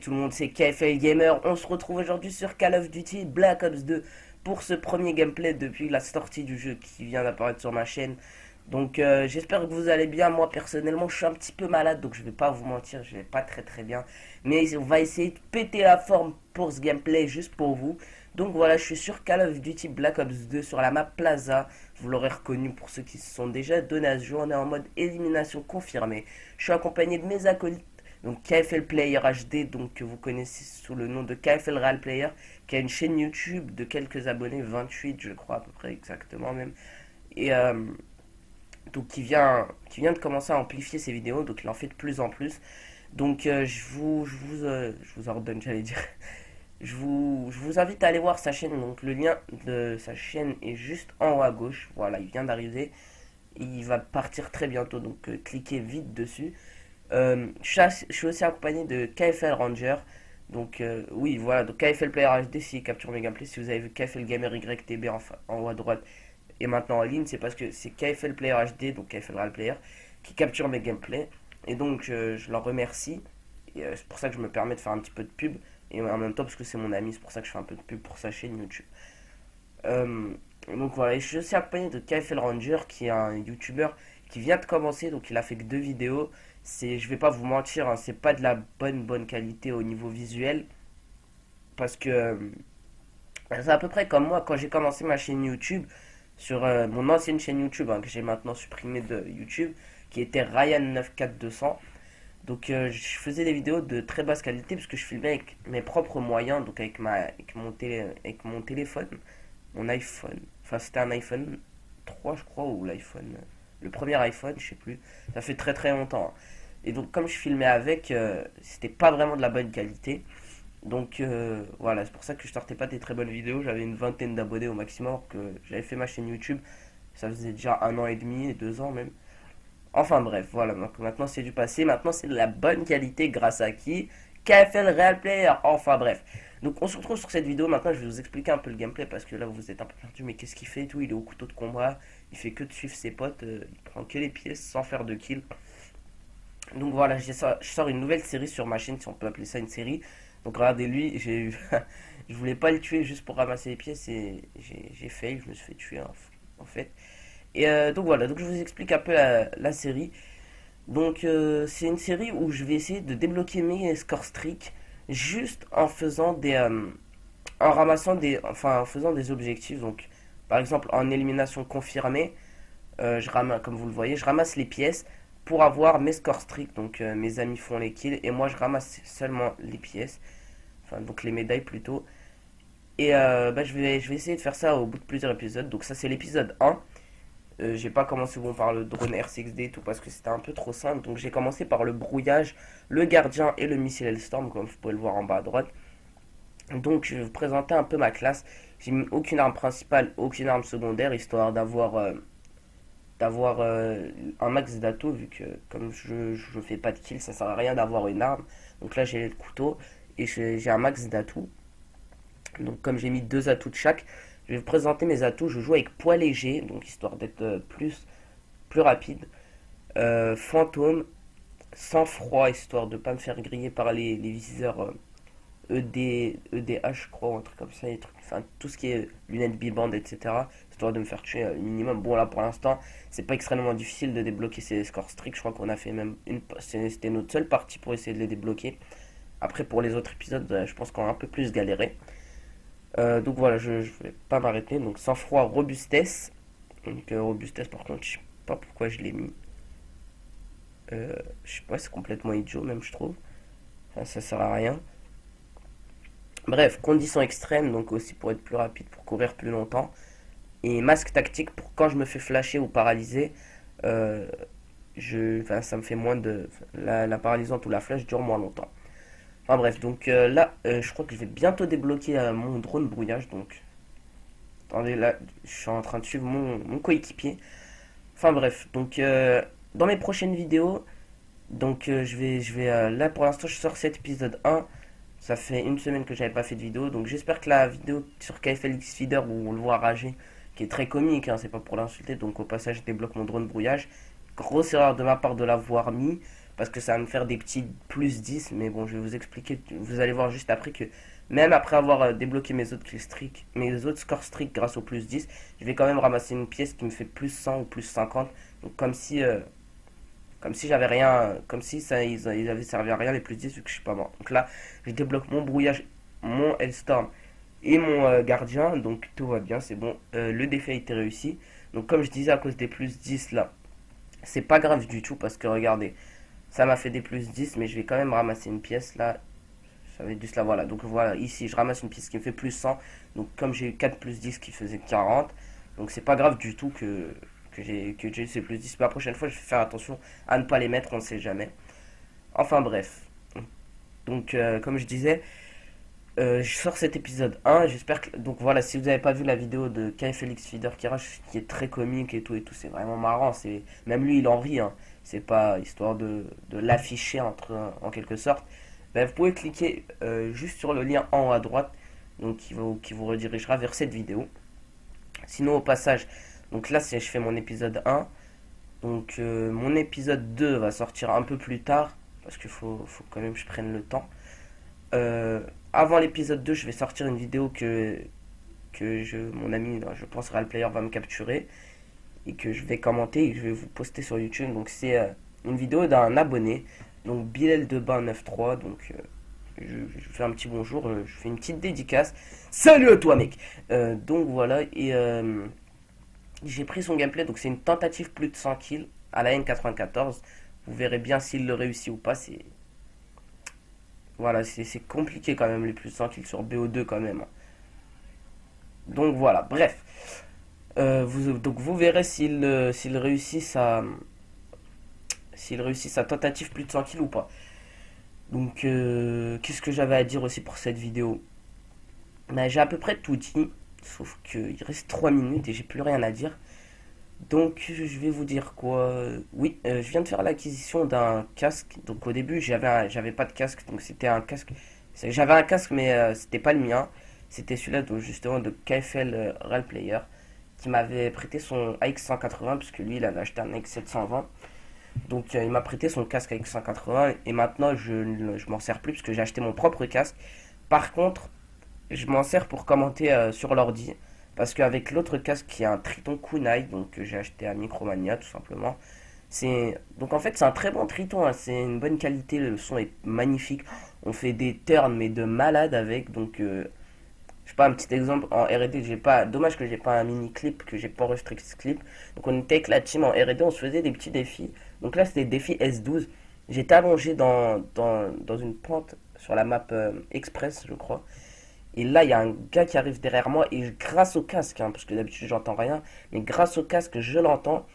tout le monde, c'est KFL Gamer. On se retrouve aujourd'hui sur Call of Duty Black Ops 2 pour ce premier gameplay depuis la sortie du jeu qui vient d'apparaître sur ma chaîne. Donc j'espère que vous allez bien. Moi personnellement je suis un petit peu malade, donc je vais pas vous mentir, je vais pas très bien. Mais on va essayer de péter la forme pour ce gameplay juste pour vous. Donc voilà, je suis sur Call of Duty Black Ops 2 sur la map Plaza. Vous l'aurez reconnu pour ceux qui se sont déjà donnés à ce jeu. On est en mode élimination confirmée. Je suis accompagné de mes acolytes. Donc KFL Player HD, donc que vous connaissez sous le nom de KFL Real Player, qui a une chaîne YouTube de quelques abonnés, 28 je crois à peu près exactement même. Et donc qui vient de commencer à amplifier ses vidéos, donc il en fait de plus en plus. Donc je vous ordonne, j'allais dire. Je vous invite à aller voir sa chaîne. Donc le lien de sa chaîne est juste en haut à gauche. Voilà, il vient d'arriver. Il va partir très bientôt, donc cliquez vite dessus. Je suis aussi accompagné de KFL Ranger. Donc oui, voilà, donc KFL Player HD s'il capture mes gameplays. Si vous avez vu KFL Gamer YTB en haut à droite et maintenant en ligne, c'est parce que c'est KFL Player HD, donc KFL Real Player, qui capture mes gameplays. Et donc je leur remercie. Et c'est pour ça que je me permets de faire un petit peu de pub. Et en même temps, parce que c'est mon ami, c'est pour ça que je fais un peu de pub pour sa chaîne YouTube. Euh, donc voilà, et je suis aussi accompagné de KFL Ranger, qui est un YouTuber qui vient de commencer, donc il a fait que 2 vidéos. Je vais pas vous mentir, hein, c'est pas de la bonne qualité au niveau visuel, parce que c'est à peu près comme moi quand j'ai commencé ma chaîne YouTube sur mon ancienne chaîne YouTube, hein, que j'ai maintenant supprimée de YouTube, qui était Ryan94200. Donc je faisais des vidéos de très basse qualité parce que je filmais avec mes propres moyens, donc avec mon téléphone, mon iPhone. Enfin c'était un iPhone 3 je crois, ou le premier iPhone, je sais plus. Ça fait très longtemps, hein. Et donc comme je filmais avec, c'était pas vraiment de la bonne qualité. Donc voilà, c'est pour ça que je sortais pas des très bonnes vidéos. J'avais une vingtaine d'abonnés au maximum, alors que j'avais fait ma chaîne YouTube. Ça faisait déjà 1 an et demi, 2 ans même. Enfin bref, voilà, donc maintenant c'est du passé, maintenant c'est de la bonne qualité grâce à qui? KFL Real Player, enfin bref. Donc on se retrouve sur cette vidéo, maintenant je vais vous expliquer un peu le gameplay parce que là vous êtes un peu perdu, mais qu'est-ce qu'il fait et tout, il est au couteau de combat, il fait que de suivre ses potes, il prend que les pièces sans faire de kill. Donc voilà, je sors une nouvelle série sur ma chaîne, si on peut appeler ça une série. Donc regardez lui, j'ai eu... je voulais pas le tuer juste pour ramasser les pièces et j'ai fail, je me suis fait tuer en fait. Et donc voilà, donc je vous explique un peu la série. Donc c'est une série où je vais essayer de débloquer mes score streaks juste en faisant en ramassant en faisant des objectifs. Donc par exemple en élimination confirmée, je ramasse, comme vous le voyez, je ramasse les pièces pour avoir mes score streaks. Donc mes amis font les kills et moi je ramasse seulement les pièces, enfin donc les médailles plutôt. Et je vais essayer de faire ça au bout de plusieurs épisodes. Donc ça c'est l'épisode 1. J'ai pas commencé bon par le drone R6D et tout parce que c'était un peu trop simple. Donc j'ai commencé par le brouillage, le gardien et le missile Hellstorm, comme vous pouvez le voir en bas à droite. Donc je vais vous présenter un peu ma classe. J'ai mis aucune arme principale, aucune arme secondaire, histoire d'avoir un max d'atouts, vu que comme je fais pas de kill, ça sert à rien d'avoir une arme. Donc là j'ai le couteau et j'ai un max d'atouts. Donc comme j'ai mis 2 atouts de chaque, je vais vous présenter mes atouts. Je joue avec poids léger, donc histoire d'être plus rapide. Fantôme, sang-froid, histoire de ne pas me faire griller par les viseurs EDH, je crois, ou un truc comme ça, enfin, tout ce qui est lunettes biband, etc. Histoire de me faire tuer minimum. Bon, là pour l'instant, c'est pas extrêmement difficile de débloquer ces scores stricts. Je crois qu'on a fait même c'était notre seule partie pour essayer de les débloquer. Après, pour les autres épisodes, je pense qu'on a un peu plus galéré. Donc voilà, je vais pas m'arrêter. Donc sang-froid, robustesse. Donc robustesse, par contre, je sais pas pourquoi je l'ai mis. Je sais pas, c'est complètement idiot même, je trouve. Enfin, ça sert à rien. Bref, conditions extrêmes, donc aussi pour être plus rapide, pour courir plus longtemps. Et masque tactique pour quand je me fais flasher ou paralyser. Euh, enfin, ça me fait moins de... La paralysante ou la flash dure moins longtemps. Enfin bref, donc là, je crois que je vais bientôt débloquer mon drone brouillage. Donc, attendez, là, je suis en train de suivre mon coéquipier. Enfin bref, donc dans mes prochaines vidéos, donc là pour l'instant, je sors cet épisode 1. Ça fait une semaine que j'avais pas fait de vidéo, donc j'espère que la vidéo sur KFLX Feeder où on le voit rager, qui est très comique, hein, c'est pas pour l'insulter, donc au passage je débloque mon drone brouillage. Grosse erreur de ma part de l'avoir mis, parce que ça va me faire des petits plus 10. Mais bon, je vais vous expliquer, vous allez voir juste après que même après avoir débloqué mes autres scores streaks grâce au plus 10, je vais quand même ramasser une pièce qui me fait plus 100 ou plus 50. Donc comme si j'avais rien, comme si ça, ils avaient servi à rien les plus 10 vu que je suis pas mort. Donc là, je débloque mon brouillage, mon Hellstorm et mon gardien, donc tout va bien, c'est bon. Le défi a été réussi. Donc comme je disais, à cause des plus 10 là, c'est pas grave du tout parce que regardez, ça m'a fait des plus 10, mais je vais quand même ramasser une pièce là. J'avais dû cela, voilà. Donc voilà, ici je ramasse une pièce qui me fait plus 100. Donc comme j'ai eu 4 plus 10 qui faisait 40, donc c'est pas grave du tout que j'ai eu ces plus 10. Mais la prochaine fois, je vais faire attention à ne pas les mettre, on ne sait jamais. Enfin bref. Donc comme je disais, je sors cet épisode 1. J'espère que. Donc voilà, si vous n'avez pas vu la vidéo de Kai Felix Feeder qui rush, qui est très comique et tout, c'est vraiment marrant. Même lui, il en rit. Hein. C'est pas histoire de l'afficher en quelque sorte. Ben, vous pouvez cliquer juste sur le lien en haut à droite, donc qui vous redirigera vers cette vidéo. Sinon, au passage, donc là, je fais mon épisode 1. Donc mon épisode 2 va sortir un peu plus tard, parce qu'il faut quand même que je prenne le temps. Avant l'épisode 2, je vais sortir une vidéo mon ami, je pense Realplayer, va me capturer et que je vais commenter et que je vais vous poster sur YouTube. Donc c'est une vidéo d'un abonné, donc Bilal de Bain 93. Donc je fais un petit bonjour, je fais une petite dédicace. Salut à toi mec. Donc voilà, et j'ai pris son gameplay, donc c'est une tentative plus de 100 kills à la N94. Vous verrez bien s'il le réussit ou pas. Voilà, c'est compliqué quand même les plus de 100 kills sur BO2 quand même. Donc voilà, bref. Donc vous verrez s'il réussit sa tentative plus de 100 kills ou pas. Donc qu'est-ce que j'avais à dire aussi pour cette vidéo? Ben, j'ai à peu près tout dit, sauf qu'il reste 3 minutes et j'ai plus rien à dire. Donc je vais vous dire quoi. Oui, je viens de faire l'acquisition d'un casque. Donc au début j'avais pas de casque, donc c'était un casque. J'avais un casque mais c'était pas le mien. C'était celui-là donc, justement de KFL Real Player qui m'avait prêté son AX180 puisque lui il avait acheté un AX720. Donc il m'a prêté son casque AX180 et maintenant je m'en sers plus puisque j'ai acheté mon propre casque. Par contre, je m'en sers pour commenter sur l'ordi. Parce qu'avec l'autre casque qui est un Triton Kunai, donc que j'ai acheté à Micromania tout simplement. Donc en fait c'est un très bon Triton, hein, c'est une bonne qualité, le son est magnifique. On fait des turns mais de malade avec, donc je sais pas, un petit exemple en R&D, j'ai pas, dommage que j'ai pas un mini clip, que j'ai pas enregistré ce clip. Donc on était avec la team en R&D, on se faisait des petits défis. Donc là c'était le défi S12. J'étais allongé dans une pente sur la map Express je crois. Et là, il y a un gars qui arrive derrière moi et grâce au casque, hein, parce que d'habitude j'entends rien, mais grâce au casque, je l'entends.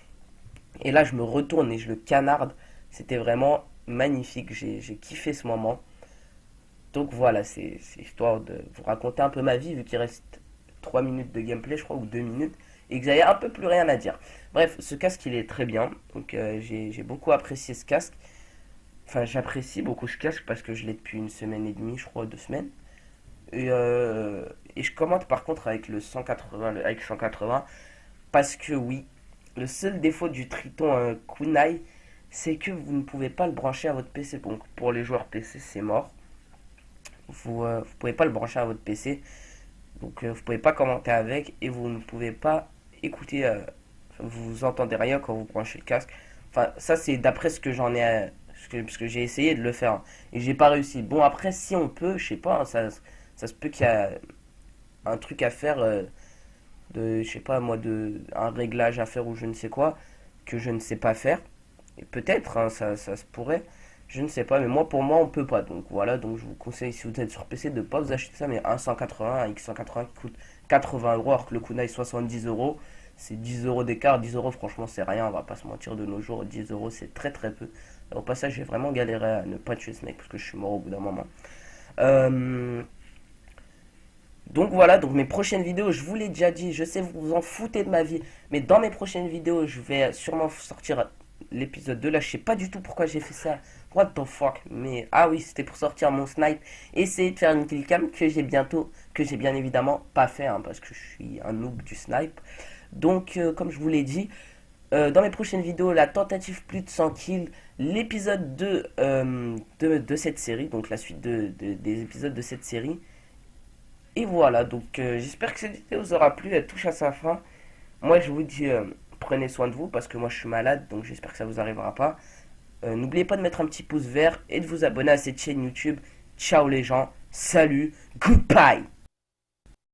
Et là, je me retourne et je le canarde. C'était vraiment magnifique. J'ai kiffé ce moment. Donc voilà, c'est histoire de vous raconter un peu ma vie, vu qu'il reste 3 minutes de gameplay, je crois, ou 2 minutes, et que j'avais un peu plus rien à dire. Bref, ce casque, il est très bien. Donc j'ai beaucoup apprécié ce casque. Enfin, j'apprécie beaucoup ce casque parce que je l'ai depuis une semaine et demie, je crois, 2 semaines. Et je commente par contre avec le 180, avec 180, parce que oui, le seul défaut du Triton Kunai, c'est que vous ne pouvez pas le brancher à votre PC. Donc pour les joueurs PC, c'est mort. Vous pouvez pas le brancher à votre PC. Donc vous pouvez pas commenter avec et vous ne pouvez pas écouter. Vous entendez rien quand vous branchez le casque. Enfin, ça c'est d'après ce que j'en ai. Parce que j'ai essayé de le faire hein, et j'ai pas réussi. Bon, après, si on peut, je sais pas, hein, ça se peut qu'il y a un truc à faire, je sais pas moi, un réglage à faire ou je ne sais quoi, que je ne sais pas faire. Et peut-être, hein, ça se pourrait, je ne sais pas, mais moi, pour moi, on peut pas. Donc voilà, donc je vous conseille, si vous êtes sur PC, de ne pas vous acheter ça, mais un 180, un X180 qui coûte 80 € alors que le Kunai 70 €. C'est 10 € d'écart, 10 € franchement c'est rien, on va pas se mentir de nos jours, 10 € c'est très très peu. Au passage j'ai vraiment galéré à ne pas tuer ce mec parce que je suis mort au bout d'un moment. Donc voilà, donc mes prochaines vidéos, je vous l'ai déjà dit, je sais vous vous en foutez de ma vie, mais dans mes prochaines vidéos, je vais sûrement sortir l'épisode 2. Là, je sais pas du tout pourquoi j'ai fait ça. What the fuck, mais ah oui, c'était pour sortir mon snipe, essayer de faire une killcam que j'ai bien évidemment pas fait, hein, parce que je suis un noob du snipe. Donc, comme je vous l'ai dit, Dans mes prochaines vidéos, la tentative plus de 100 kills, l'épisode 2 de cette série, donc la suite des épisodes de cette série. Et voilà, donc j'espère que cette vidéo vous aura plu, elle touche à sa fin. Moi je vous dis, prenez soin de vous parce que moi je suis malade, donc j'espère que ça vous arrivera pas. N'oubliez pas de mettre un petit pouce vert et de vous abonner à cette chaîne YouTube. Ciao les gens, salut, goodbye.